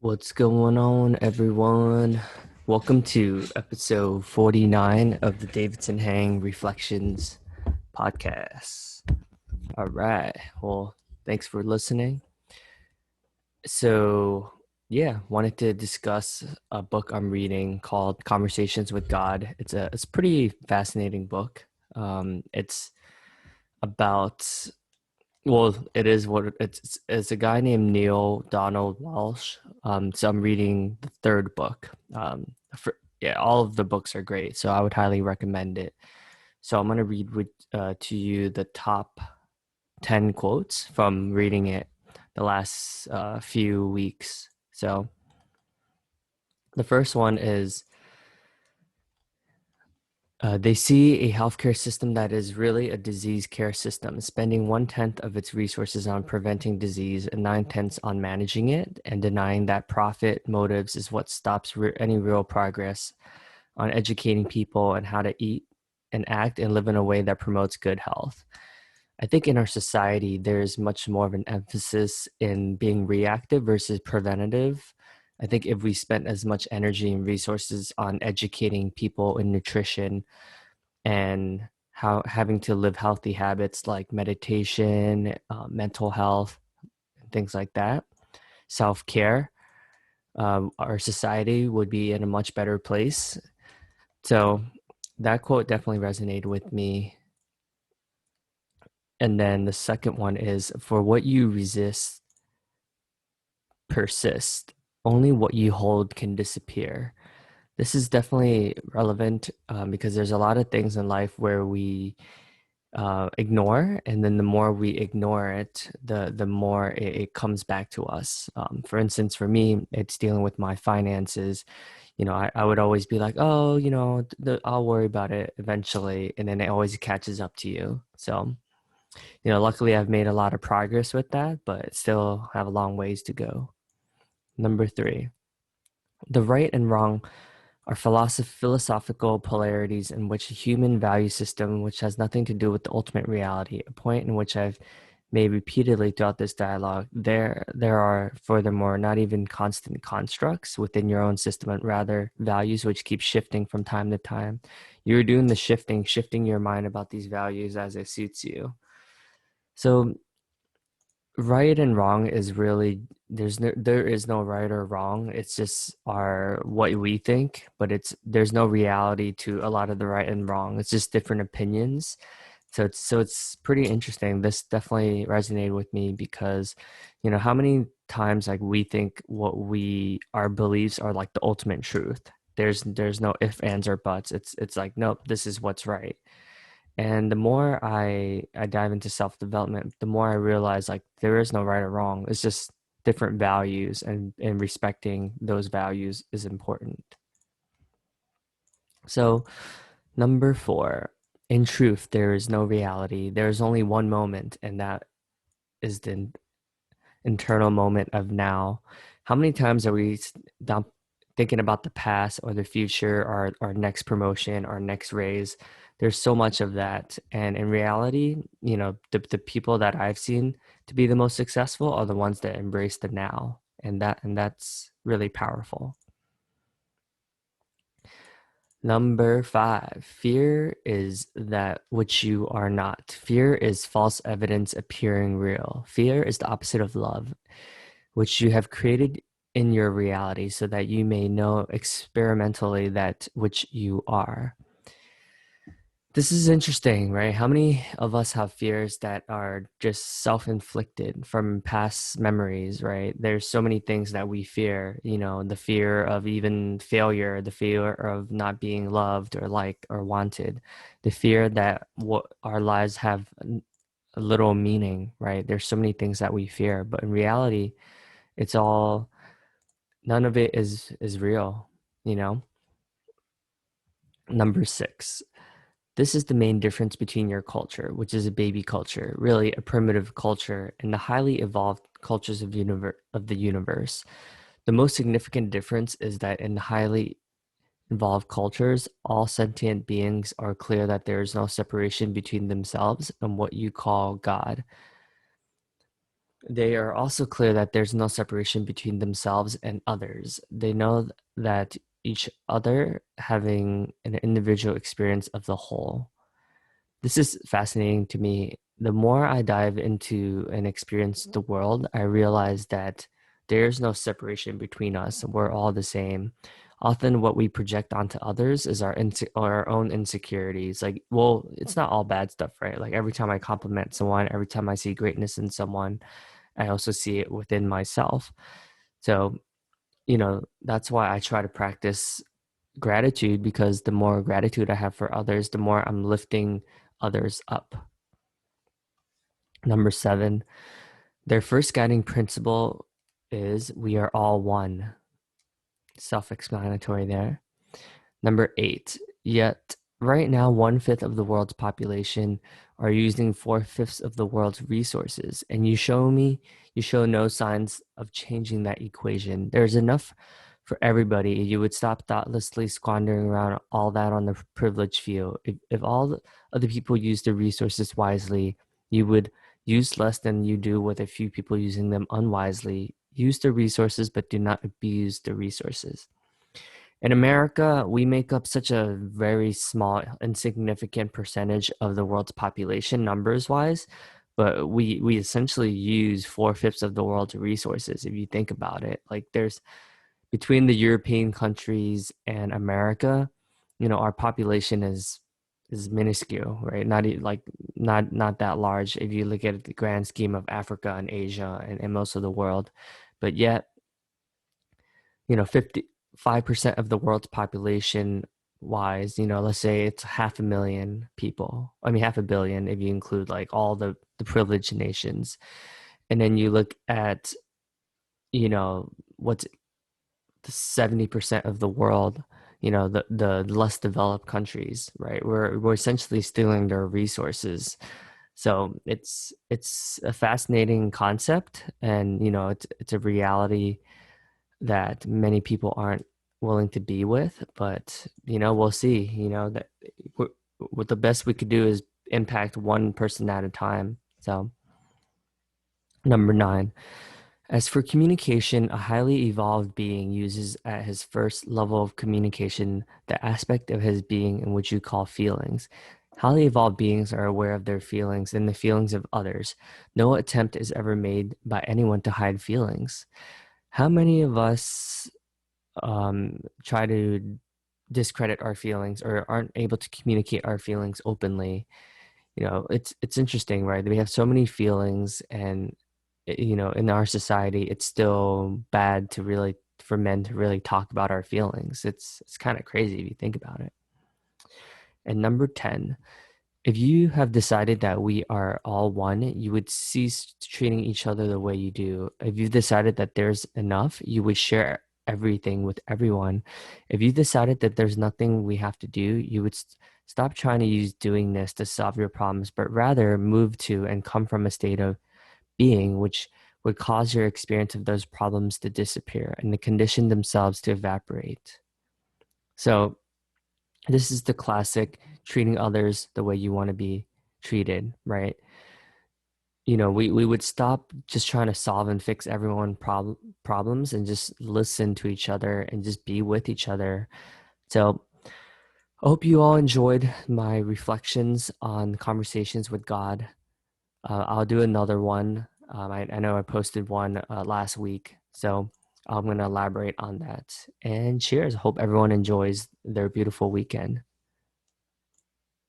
What's going on, everyone? Welcome to episode 49 of the Davidson Hang Reflections podcast. All right. Well, thanks for listening. So, yeah, wanted to discuss a book I'm reading called Conversations with God. It's a pretty fascinating book. It's about it is what it's a guy named Neale Donald Walsch. So I'm reading the third book. Yeah, all of the books are great, so I would highly recommend it. So I'm gonna read to you the top 10 quotes from reading it the last few weeks. So the first one is they see a healthcare system that is really a disease care system, spending 1/10 of its resources on preventing disease and 9/10 on managing it, and denying that profit motives is what stops any real progress on educating people on how to eat and act and live in a way that promotes good health. I think in our society, there's much more of an emphasis in being reactive versus preventative. I think if we spent as much energy and resources on educating people in nutrition and how having to live healthy habits like meditation, mental health, and things like that, self care, our society would be in a much better place. So that quote definitely resonated with me. And then the second one is for what you resist persist. Only what you hold can disappear. This is definitely relevant because there's a lot of things in life where we ignore, and then the more we ignore it, the more it comes back to us. For instance, for me, it's dealing with my finances. I would always be like, oh, I'll worry about it eventually, and then it always catches up to you. So, luckily I've made a lot of progress with that, but still have a long ways to go. Number three, the right and wrong are philosophical polarities in which a human value system, which has nothing to do with the ultimate reality, a point in which I've made repeatedly throughout this dialogue. There are, furthermore, not even constant constructs within your own system, but rather values which keep shifting from time to time. You're doing the shifting your mind about these values as it suits you. So right and wrong is really there is no right or wrong. It's just our what we think, but there's no reality to a lot of the right and wrong. It's just different opinions. So it's pretty interesting. This definitely resonated with me because how many times like we think our beliefs are like the ultimate truth. There's no if, ands, or buts. It's like, nope, this is what's right. And the more I dive into self-development, the more I realize like there is no right or wrong. It's just different values, and respecting those values is important. So, number four, in truth, there is no reality. There is only one moment, and that is the internal moment of now. How many times are we thinking about the past or the future, or our next promotion, our next raise? There's so much of that. And in reality, the people that I've seen to be the most successful are the ones that embrace the now. And that's really powerful. Number five, fear is that which you are not. Fear is false evidence appearing real. Fear is the opposite of love, which you have created in your reality so that you may know experimentally that which you are. This is interesting, right? How many of us have fears that are just self-inflicted from past memories, right? There's so many things that we fear, the fear of even failure, the fear of not being loved or liked or wanted, the fear that what our lives have a little meaning, right? There's so many things that we fear, but in reality, it's all none of it is real, you know? Number six, this is the main difference between your culture, which is a baby culture, really a primitive culture, and the highly evolved cultures of the universe. The most significant difference is that in highly evolved cultures, all sentient beings are clear that there is no separation between themselves and what you call God. They are also clear that there's no separation between themselves and others. They know that each other having an individual experience of the whole. This is fascinating to me. The more I dive into and experience the world, I realize that there's no separation between us. We're all the same. Often, what we project onto others is our own insecurities. Like, well, it's not all bad stuff, right? Like every time I compliment someone, every time I see greatness in someone, I also see it within myself. So, that's why I try to practice gratitude, because the more gratitude I have for others, the more I'm lifting others up. Number 7, their first guiding principle is we are all one. Self-explanatory there. Number 8, yet right now, 1/5 of the world's population are using 4/5 of the world's resources. And you show no signs of changing that equation. There's enough for everybody. You would stop thoughtlessly squandering around all that on the privileged few. If all the other people use the resources wisely, you would use less than you do with a few people using them unwisely. Use the resources, but do not abuse the resources. In America, we make up such a very small, insignificant percentage of the world's population numbers wise, but we essentially use 4/5 of the world's resources. If you think about it, like there's between the European countries and America, our population is minuscule, right? Not that large if you look at the grand scheme of Africa and Asia and most of the world, but yet 55% of the world's population wise, let's say it's 500,000 people. I mean, 500,000,000 if you include like all the privileged nations. And then you look at, what's the 70% of the world, the less developed countries, right? We're essentially stealing their resources. So it's a fascinating concept, and it's a reality that many people aren't willing to be with, but we'll see. That what the best we could do is impact one person at a time. So number 9, as for communication, a highly evolved being uses at his first level of communication the aspect of his being in which you call feelings. Highly evolved beings are aware of their feelings and the feelings of others. No attempt is ever made by anyone to hide feelings. How many of us try to discredit our feelings or aren't able to communicate our feelings openly? It's interesting, right? We have so many feelings, and in our society, it's still bad for men to really talk about our feelings. It's kind of crazy if you think about it. And number 10, if you have decided that we are all one, you would cease treating each other the way you do. If you've decided that there's enough, you would share everything with everyone. If you decided that there's nothing we have to do, you would stop trying to use doing this to solve your problems, but rather move to and come from a state of being which would cause your experience of those problems to disappear and the condition themselves to evaporate. So this is the classic treating others the way you want to be treated, right? We would stop just trying to solve and fix problems and just listen to each other and just be with each other. So I hope you all enjoyed my reflections on conversations with God. I'll do another one. I know I posted one last week, so I'm going to elaborate on that. And cheers. Hope everyone enjoys their beautiful weekend.